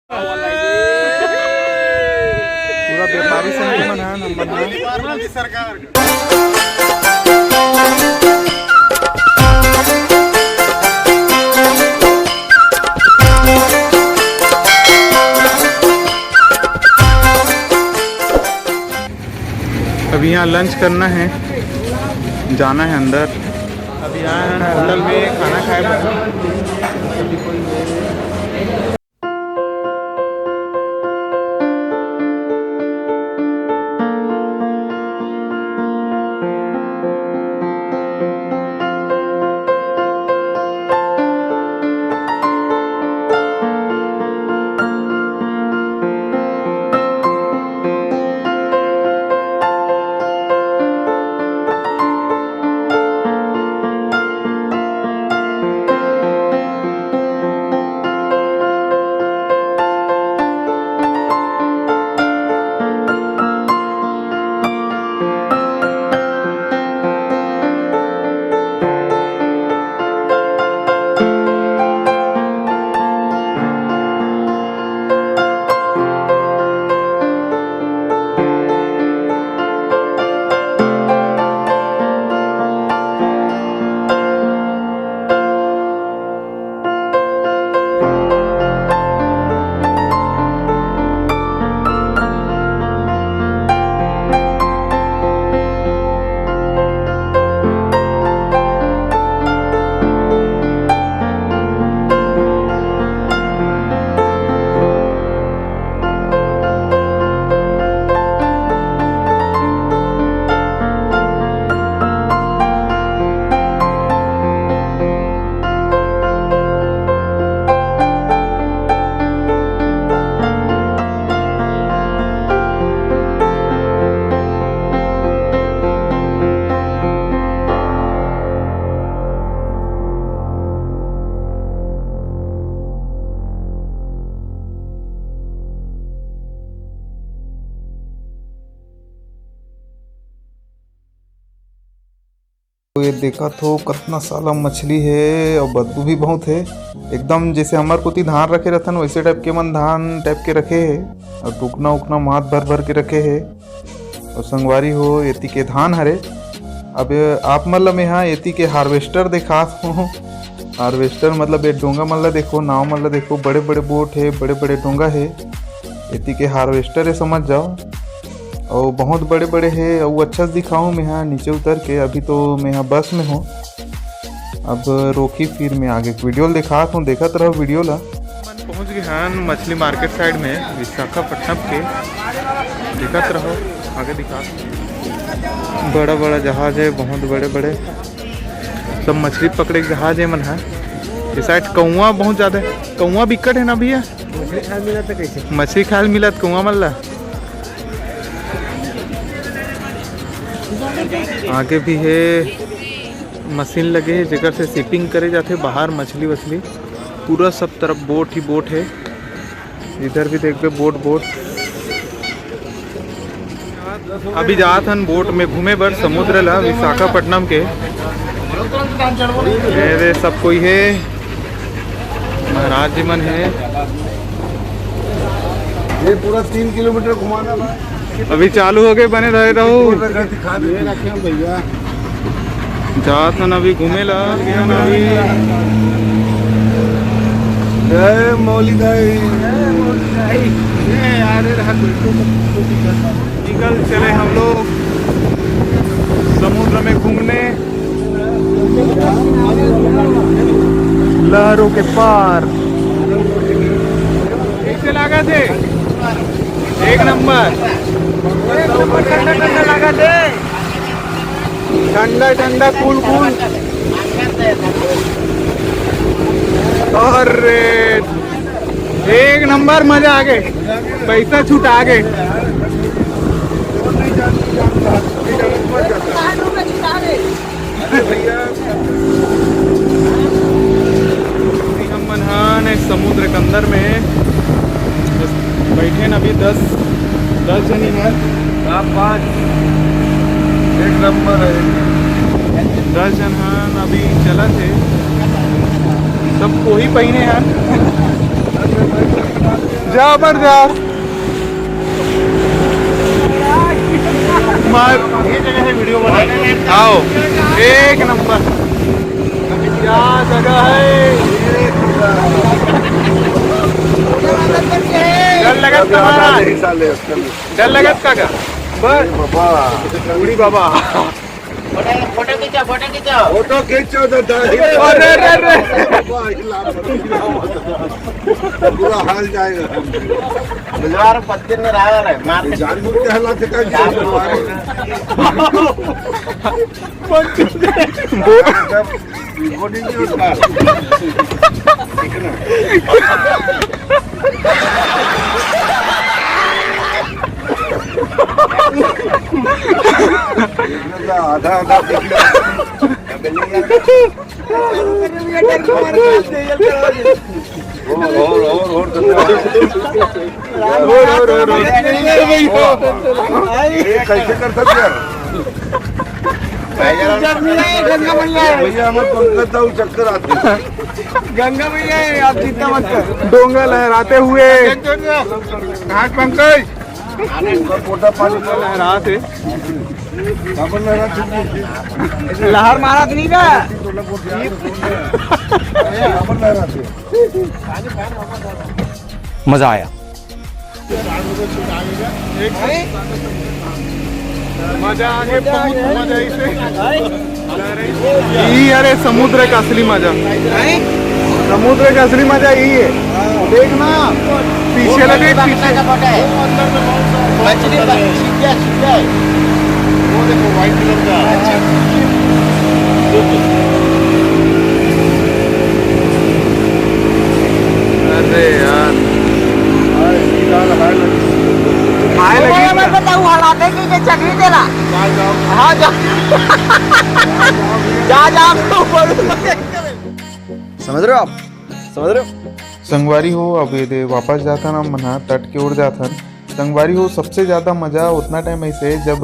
पूरा व्यापारी संगठन है नंबर सरकार। अभी यहाँ लंच करना है, जाना है अंदर। अभी यहाँ होटल में खाना खाए। ये देखा तो कितना साला मछली है और बदबू भी बहुत है। एकदम जैसे हमार कोती धान रखे रहते हैं वैसे टाइप के मन धान टाइप के रखे है और टुकना उकना माथ भर भर के रखे है। और संगवारी हो एती के धान हरे। अब आप मतलब में यहाँ एती के हार्वेस्टर देखा हो। हार्वेस्टर मतलब ये डोंगा मतलब देखो, नाव मतलब देखो, बड़े बड़े बोट है, बड़े बड़े डोंगा है। एती के हार्वेस्टर है समझ जाओ। और बहुत बड़े बड़े है और अच्छा से दिखाऊँ मैं यहाँ नीचे उतर के। अभी तो मैं यहाँ बस में हूँ, अब रोकी फिर मैं आगे वीडियो दिखाता हूँ, देखत रहो वीडियो ला। पहुँच गए हैं मछली मार्केट साइड में विशाखापट्टनम के, देखत रहो आगे दिखा। बड़ा बड़ा जहाज है, बहुत बड़े बड़े सब मछली पकड़े के जहाज है मन है। इस साइड कौआ बहुत ज़्यादा है, कौआ बिकट है ना भैया। मछली खाल मिला तो कैसे मछली खाल मिला कौआ मल्ला। आगे भी है मशीन लगे है जेकर से शिपिंग करे जाते बाहर मछली वछली। पूरा सब तरफ बोट ही बोट है, इधर भी देखते बोट बोट। अभी जात हन बोट में घूमे बर समुद्र ला विशाखापट्टनम के। मेरे सब कोई है, महाराज जी मन है। ये पूरा 3 किलोमीटर घुमाना अभी चालू हो गए, बने रहे रहो। भैया जात हन अभी घूमे ला। जय मौली दाई। निकल चले हम लोग समुद्र में घूमने, लहरों के पार। कैसे लगा थे? एक नंबर ठंडा ठंडा लगा थे, ठंडा ठंडा कूल कूल। अरे एक नंबर मजा आ गए, पैसा छूटा गए। हम मनहान समुद्र के अंदर में बैठे न। अभी 10 जनी है, 5 एक नंबर है। 10 जन हैं अभी चला थे, सब को ही पहने हैं। जा पर जा मार ये जगह है वीडियो बनाने आओ एक नंबर क्या जगह है डर लगत तुम्हारा साले डर लगत का बस बाबा उड़ी बाबा फोटो खींचो तो अरे अरे अरे पूरा हाल जाएगा जानबूझ के हालात आधा आधा और कैसे कर सकते भैया हमें कोलकाता चक्कर आते गंगा मैया आप चिंता मत कर डोंगा लहराते हुए घाट पंकज पोटा पानी का लहराते लहर मारा तो नहीं का मजा आया मजा आगे बहुत मजा इसे यही अरे समुद्र का असली मजा समुद्र का असली मजा यही है देखना पीछे लगे पीछे वो देखो व्हाइट कलर का अरे यार हाय लगी मैं बताऊं हलाते की जे चकरी देला हां जा जा समझ रहे हो आप समझ रहे हो संगवारी हो अब ये दे वापस जाता ना मना तट के उड़ जाता संगवारी हो सबसे ज़्यादा मज़ा उतना टाइम ऐसे जब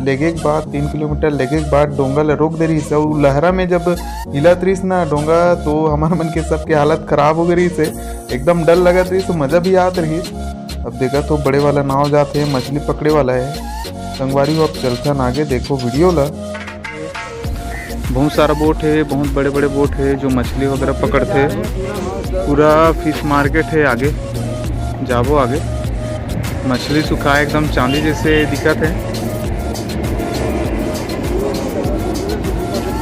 लेगे के बाद 3 किलोमीटर लेगे के बाद डोंगा रोक दे रही से वो लहरा में जब हिलत रही ना डोंगा तो हमारे मन के सबके हालत ख़राब हो गई से एकदम डर लगत रही तो मज़ा भी आत रही अब देखा तो बड़े वाला नाव जाते हैं मछली पकड़े वाला है संगवारी हो अब चलते आगे देखो वीडियो ला बहुत सारा बोट है बहुत बड़े बड़े बोट है जो मछली वगैरह पकड़ते हैं पूरा फिश मार्केट है आगे जाबो आगे मछली सुखाए एकदम चांदी जैसे दिखत है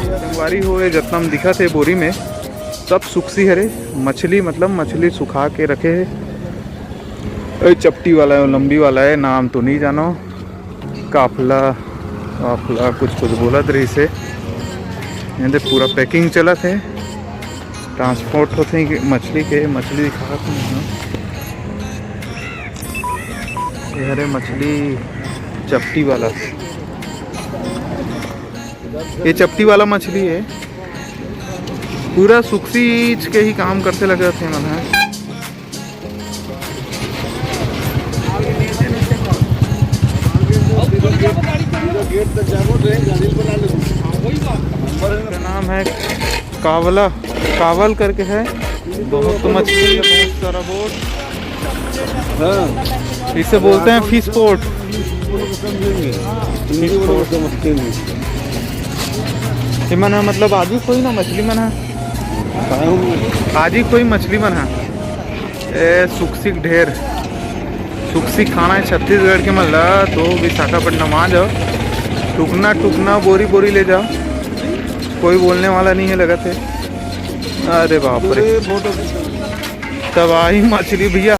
संगवारी हो जितना हम दिखत है बोरी में सब सुखसी हरे मछली मतलब मछली सुखा के रखे है चपटी वाला है लंबी वाला है नाम तो नहीं जानो काफला वाफला कुछ बोलत रही से यहाँ पूरा पैकिंग चलत है ट्रांसपोर्ट होते हैं मछली के मछली दिखा हरे मछली चपटी वाला ये चपटी वाला मछली है पूरा सुखसीच के ही काम करते लगे थे मन है नाम है कावला कावल करके है बहुत मछली है बहुत सारा बोट इसे बोलते हैं फिश पोर्ट ये मन है मतलब आज ही कोई ना मछली मन है आज ही कोई मछली मन है सुखसी ढेर सुखसी खाना है छत्तीसगढ़ के मल्ला तो विशाखापट्टनम आ जाओ टुकना टुकना बोरी बोरी ले जाओ कोई बोलने वाला नहीं है लगा थे अरे बाप रे तबाही मछली भैया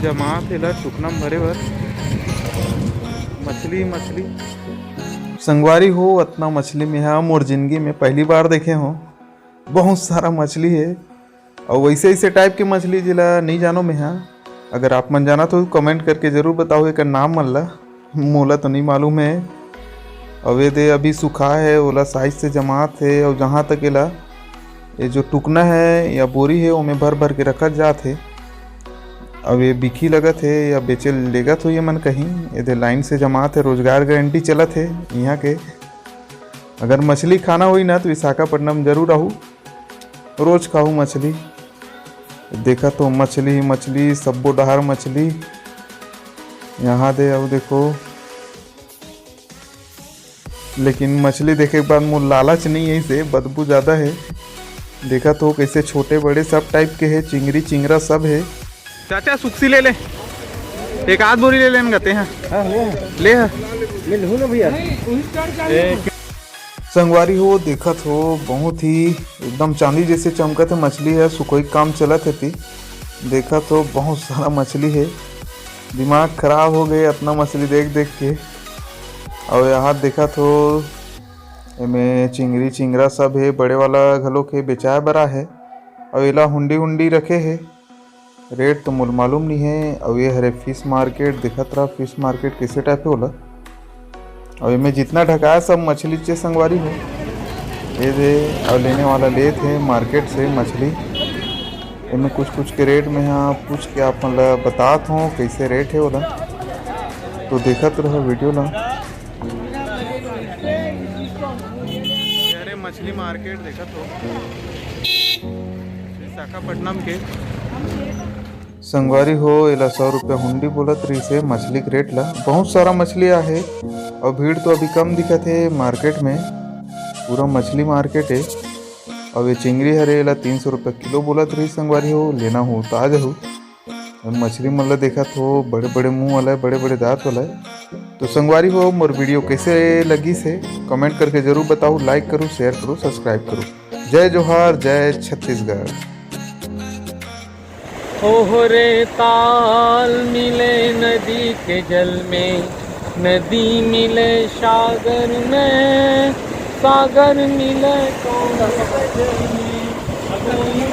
जमा थे ला टुकनम भरे भर मछली मछली संगवारी हो इतना मछली में है मोर जिंदगी में पहली बार देखे हो। बहुत सारा मछली है और वैसे ऐसे टाइप के मछली जिला नहीं जानो में है। अगर आप मन जाना तो कमेंट करके ज़रूर बताओ एक नाम मन ला, मोला तो नहीं मालूम है। और ये दे अभी सूखा है ओला साइज से जमात है और जहाँ तक एला ये जो टुकना है या बोरी है ओमे भर भर के रखत जात है। अब ये बिकी लगत है या बेचे लेगत हो ये मन कहीं ये लाइन से जमात है। रोजगार गारंटी चलत है यहाँ के। अगर मछली खाना हुई ना तो विशाखापट्टनम जरूर आहू, रोज खाऊँ मछली। देखा तो मछली मछली सब्बो डहार मछली यहाँ दे। अब देखो लेकिन मछली देखे के बाद मुझे लालच नहीं है, इसे बदबू ज़्यादा है। देखा तो कैसे छोटे बड़े सब टाइप के है, चिंगरी चिंगरा सब है। चाचा सुक्सी ले ले, एक आध बोरी ले लेन गते हैं। ले मिलू ना भैया। संगवारी हो देखत हो बहुत ही एकदम चांदी जैसे चमकत है मछली है। सुकोई काम चलत है थी। देखा तो बहुत सारा मछली है, दिमाग खराब हो गए इतना मछली देख देख के। और यहाँ देखा तो इनमें चिंगरी चिंगरा सब है, बड़े वाला घलो के बेचाए बरा है। और एला हुंडी हुंडी रखे है, रेट तो मुझे मालूम नहीं है। और ये हरे फिश मार्केट दिखत रहा, फिश मार्केट कैसे टाइप है बोला। और इनमें जितना ढका सब मछली चे संगवारी हो ये दे। और लेने वाला ले थे मार्केट से मछली। इनमें कुछ के रेट में यहाँ पूछ के आप मतलब बतात हो कैसे रेट है बोला। तो देखत रहो वीडियो ला। अरे मछली मार्केट देखत हो विशाखापट्टनम के संगवारी हो। एला 100 रुपया हुंडी बोलत रही से मछली के रेट ला। बहुत सारा मछलियाँ है और भीड़ तो अभी कम दिखत है मार्केट में, पूरा मछली मार्केट है। और ये चिंगरी हरे एला 300 रुपया किलो बोलत रही संगवारी हो। लेना हो तो आ जाओ। मछली मतलब देखा तो बड़े बड़े मुंह वाला है, बड़े बड़े दांत वाला है। तो संगवारी हो मोर वीडियो कैसे लगी से कमेंट करके ज़रूर बताओ। लाइक करो, शेयर करो, सब्सक्राइब करो। जय जोहार, जय छत्तीसगढ़। ओहरे ताल मिले नदी के जल में, नदी मिले सागर में, सागर मिले कौन जल में।